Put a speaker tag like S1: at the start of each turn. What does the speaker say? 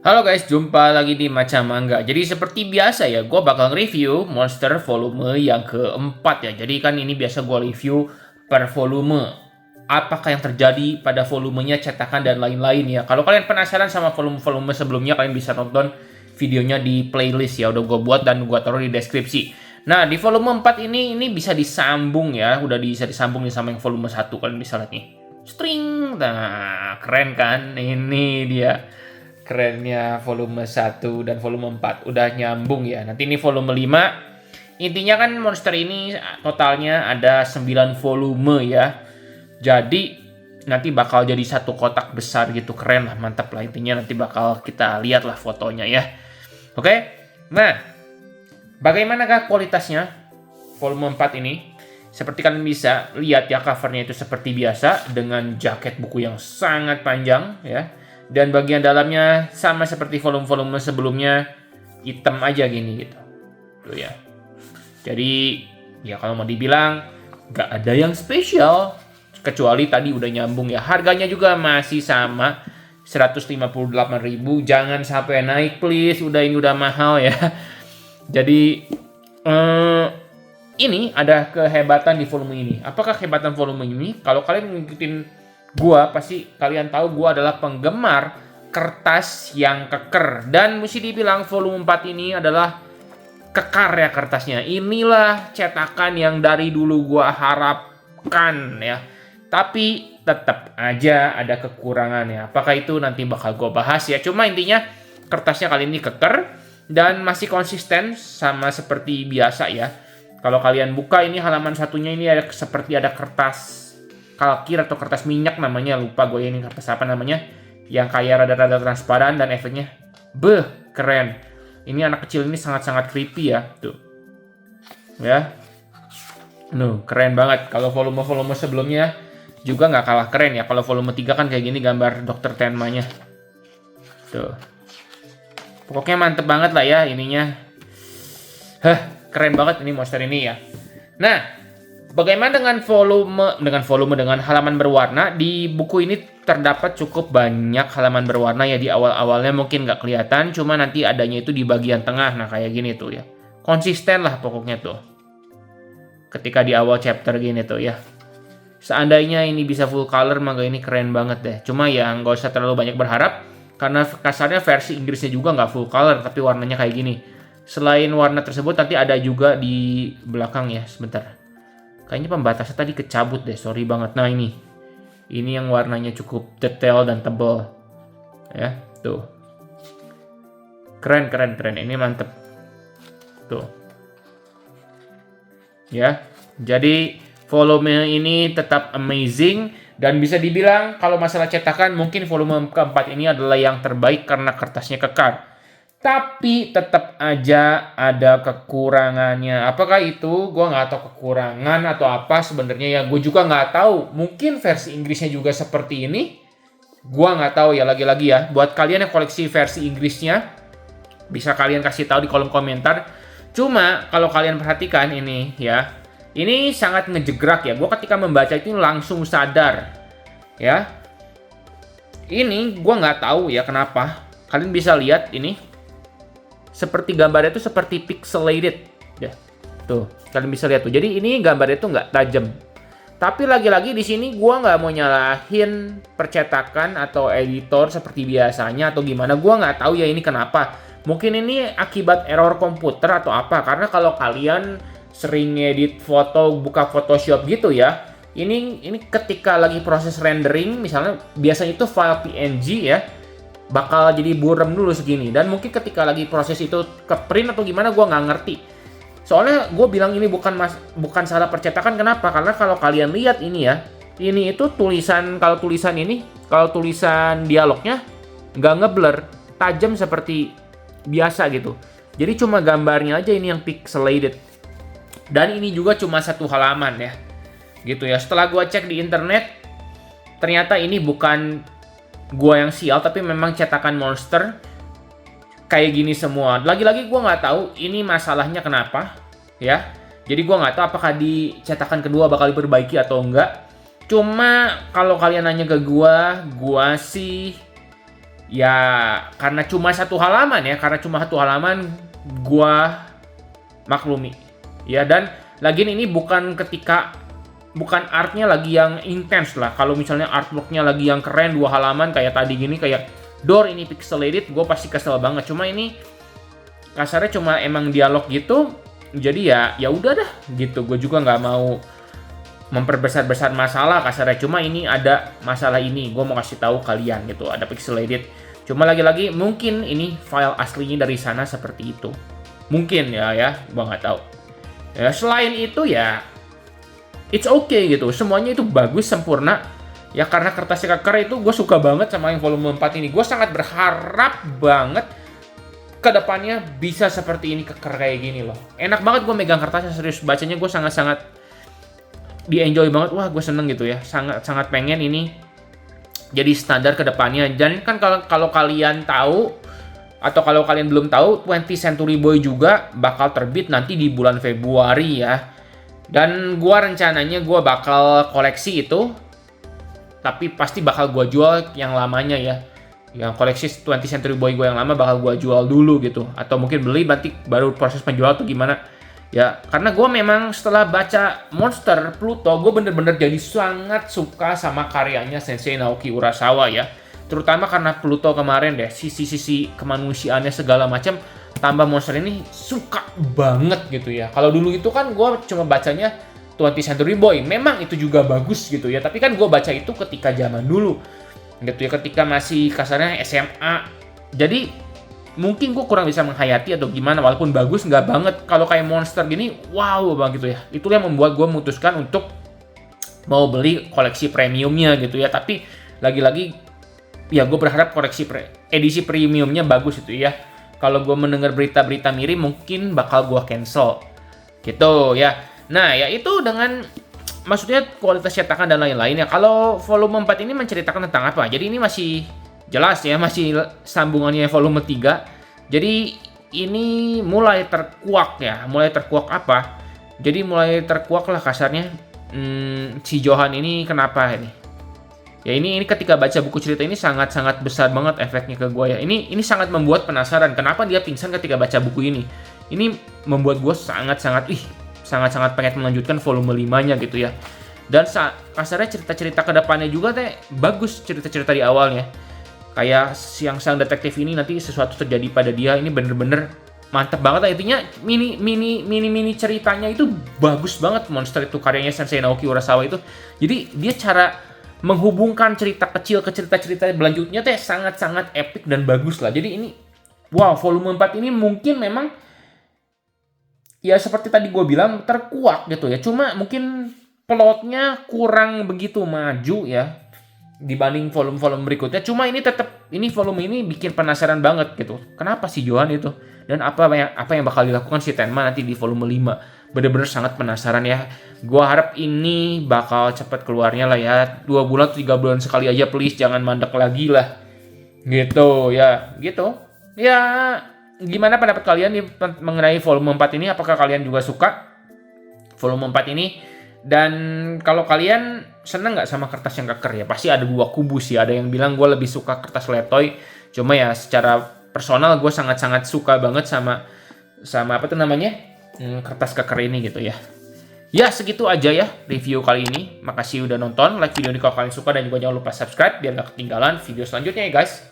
S1: Halo guys, jumpa lagi di Macam Mangga. Jadi seperti biasa ya, gue bakal review Monster volume yang keempat ya. Jadi kan ini biasa gue review per volume. Apakah yang terjadi pada volumenya, cetakan, dan lain-lain ya. Kalau kalian penasaran sama volume-volume sebelumnya, kalian bisa nonton videonya di playlist ya. Udah gue buat dan gue taruh di deskripsi. Nah, di volume 4 ini bisa disambung ya. Udah bisa disambung nih sama yang volume 1. Kalian bisa lihat nih. String. Nah, keren kan? Ini dia kerennya volume 1 dan volume 4 udah nyambung ya. Nanti ini volume 5. Intinya kan monster ini totalnya ada 9 volume ya. Jadi nanti bakal jadi satu kotak besar gitu, keren lah, mantap lah. Intinya nanti bakal kita lihat lah fotonya ya. Oke. Nah, bagaimanakah kualitasnya volume 4 ini? Seperti kalian bisa lihat ya, covernya itu seperti biasa dengan jaket buku yang sangat panjang ya. Dan bagian dalamnya sama seperti volume-volume sebelumnya, hitam aja gini gitu. Tuh ya. Jadi ya kalau mau dibilang nggak ada yang spesial, kecuali tadi udah nyambung ya. Harganya juga masih sama 158.000. Jangan sampai naik please, ini udah mahal ya. Jadi ini ada kehebatan di volume ini. Apakah kehebatan volume ini? Kalau kalian ngikutin gua, pasti kalian tahu gua adalah penggemar kertas yang keker. Dan mesti dibilang volume 4 ini adalah kekar ya kertasnya. Inilah cetakan yang dari dulu gua harapkan ya. Tapi tetap aja ada kekurangannya. Apakah itu nanti bakal gua bahas ya. Cuma intinya kertasnya kali ini keker dan masih konsisten sama seperti biasa ya. Kalau kalian buka ini halaman satunya, ini ada seperti ada kertas kalkir atau kertas minyak namanya, lupa gue ini kertas apa namanya, yang kayak rada-rada transparan dan efeknya keren. Ini anak kecil ini sangat-sangat creepy ya, tuh ya. Keren banget. Kalau volume-volume sebelumnya juga nggak kalah keren ya. Kalau volume 3 kan kayak gini gambar Dokter Tenma-nya tuh. Pokoknya mantep banget lah ya ininya. Keren banget ini monster ini ya. Nah, bagaimana dengan dengan halaman berwarna? Di buku ini terdapat cukup banyak halaman berwarna ya. Di awal-awalnya mungkin nggak kelihatan, cuma nanti adanya itu di bagian tengah. Nah, kayak gini tuh ya. Konsisten lah pokoknya tuh. Ketika di awal chapter gini tuh ya. Seandainya ini bisa full color, maka ini keren banget deh. Cuma ya nggak usah terlalu banyak berharap, karena kasarnya versi Inggrisnya juga nggak full color, tapi warnanya kayak gini. Selain warna tersebut, nanti ada juga di belakang ya. Sebentar. Kayaknya pembatasnya tadi kecabut deh, sorry banget. Nah ini yang warnanya cukup detail dan tebal, ya tuh, keren. Ini mantep, tuh, ya. Jadi volume ini tetap amazing dan bisa dibilang kalau masalah cetakan mungkin volume keempat ini adalah yang terbaik karena kertasnya kekar. Tapi tetap aja ada kekurangannya. Apakah itu? Gue nggak tahu kekurangan atau apa sebenarnya ya. Gue juga nggak tahu. Mungkin versi Inggrisnya juga seperti ini. Gue nggak tahu ya, lagi-lagi ya. Buat kalian yang koleksi versi Inggrisnya, bisa kalian kasih tahu di kolom komentar. Cuma kalau kalian perhatikan ini ya, ini sangat ngejegrak ya. Gue ketika membaca itu langsung sadar ya. Ini gue nggak tahu ya kenapa. Kalian bisa lihat ini. Seperti gambarnya itu seperti pixelated ya. Tuh, kalian bisa lihat tuh. Jadi ini gambarnya itu nggak tajam. Tapi lagi-lagi di sini gua nggak mau nyalahin percetakan atau editor seperti biasanya atau gimana. Gua nggak tahu ya ini kenapa. Mungkin ini akibat error komputer atau apa. Karena kalau kalian sering edit foto, buka Photoshop gitu ya. Ini ketika lagi proses rendering, misalnya biasanya itu file PNG ya, bakal jadi buram dulu segini. Dan mungkin ketika lagi proses itu ke print atau gimana, gue nggak ngerti. Soalnya gue bilang ini bukan salah percetakan. Kenapa? Karena kalau kalian lihat ini ya, ini itu kalau tulisan dialognya nggak ngeblur, tajam seperti biasa gitu. Jadi cuma gambarnya aja ini yang pixelated. Dan ini juga cuma satu halaman ya, gitu ya. Setelah gue cek di internet, ternyata ini bukan gua yang sial, tapi memang cetakan monster kayak gini semua. Lagi-lagi gua nggak tahu ini masalahnya kenapa ya. Jadi gua nggak tahu apakah di cetakan kedua bakal diperbaiki atau enggak. Cuma kalau kalian nanya ke gua sih Ya karena cuma satu halaman ya, karena cuma satu halaman gua maklumi. Ya, dan lagian ini bukan artnya lagi yang intens lah. Kalau misalnya artworknya lagi yang keren 2 halaman kayak tadi gini, kayak door ini pixelated, gue pasti kesel banget. Cuma ini kasarnya cuma emang dialog gitu, jadi ya udah dah gitu. Gue juga nggak mau memperbesar-besar masalah kasarnya. Cuma ini ada masalah ini, gue mau kasih tahu kalian gitu, ada pixelated. Cuma lagi-lagi mungkin ini file aslinya dari sana seperti itu. Mungkin ya, gue nggak tahu. Ya, selain itu ya, it's okay gitu. Semuanya itu bagus, sempurna. Ya karena kertasnya keker itu gue suka banget sama yang volume 4 ini. Gue sangat berharap banget kedepannya bisa seperti ini, keker kayak gini loh. Enak banget gue megang kertasnya, serius. Bacanya gue sangat-sangat di-enjoy banget. Wah, gue seneng gitu ya. Sangat pengen ini jadi standar kedepannya. Dan kan kalau kalian tahu, atau kalau kalian belum tahu, 20th Century Boy juga bakal terbit nanti di bulan Februari ya. Dan gua rencananya gua bakal koleksi itu, tapi pasti bakal gua jual yang lamanya ya. Yang koleksi 20th Century Boy gua yang lama bakal gua jual dulu gitu. Atau mungkin beli nanti baru proses penjual atau gimana. Ya, karena gua memang setelah baca Monster Pluto, gua bener-bener jadi sangat suka sama karyanya Sensei Naoki Urasawa ya. Terutama karena Pluto kemarin deh, sisi-sisi kemanusiaannya segala macam, tambah Monster ini suka banget gitu ya. Kalau dulu itu kan gue cuma bacanya 20th Century Boy, memang itu juga bagus gitu ya. Tapi kan gue baca itu ketika zaman dulu, gitu ya, ketika masih kasarnya SMA. Jadi mungkin gue kurang bisa menghayati atau gimana, walaupun bagus nggak banget. Kalau kayak Monster gini, wow banget gitu ya. Itu yang membuat gue memutuskan untuk mau beli koleksi premiumnya gitu ya. Tapi lagi-lagi ya gue berharap edisi premiumnya bagus itu ya. Kalau gue mendengar berita-berita miring mungkin bakal gue cancel gitu ya. Nah ya itu dengan maksudnya kualitas cetakan dan lain-lain ya. Kalau volume 4 ini menceritakan tentang apa? Jadi ini masih jelas ya, masih sambungannya volume 3. Jadi ini mulai terkuak ya. Mulai terkuak apa? Jadi mulai terkuak lah kasarnya. Si Johan ini kenapa ini? Ya ini ketika baca buku cerita ini sangat-sangat besar banget efeknya ke gue ya. Ini sangat membuat penasaran kenapa dia pingsan ketika baca buku ini. Ini membuat gue sangat-sangat pengen melanjutkan volume 5-nya gitu ya. Dan kasarnya cerita-cerita ke depannya juga teh bagus, cerita-cerita di awalnya. Kayak sang detektif ini nanti sesuatu terjadi pada dia, ini bener-bener mantep banget lah. Intinya mini ceritanya itu bagus banget. Monster itu karyanya Sensei Naoki Urasawa itu. Jadi dia cara menghubungkan cerita kecil ke cerita-cerita berlanjutnya teh sangat-sangat epic dan bagus lah. Jadi ini wow, volume 4 ini mungkin memang ya seperti tadi gue bilang terkuak gitu ya. Cuma mungkin plotnya kurang begitu maju ya dibanding volume-volume berikutnya. Cuma ini tetap, ini volume ini bikin penasaran banget gitu. Kenapa sih Johan itu? Dan apa yang bakal dilakukan si Tenma nanti di volume 5. Bener-bener sangat penasaran ya. Gua harap ini bakal cepat keluarnya lah ya. 2 bulan, 3 bulan sekali aja please. Jangan mandek lagi lah. Gitu ya. Gitu. Ya gimana pendapat kalian nih mengenai volume 4 ini? Apakah kalian juga suka volume 4 ini? Dan kalau kalian seneng nggak sama kertas yang keker ya? Pasti ada 2 kubu sih. Ada yang bilang gue lebih suka kertas letoy. Cuma ya secara personal gue sangat-sangat suka banget sama apa tuh namanya? Kertas keker ini gitu ya. Ya segitu aja ya review kali ini. Makasih udah nonton. Like video ini kalau kalian suka dan juga jangan lupa subscribe biar gak ketinggalan video selanjutnya ya guys.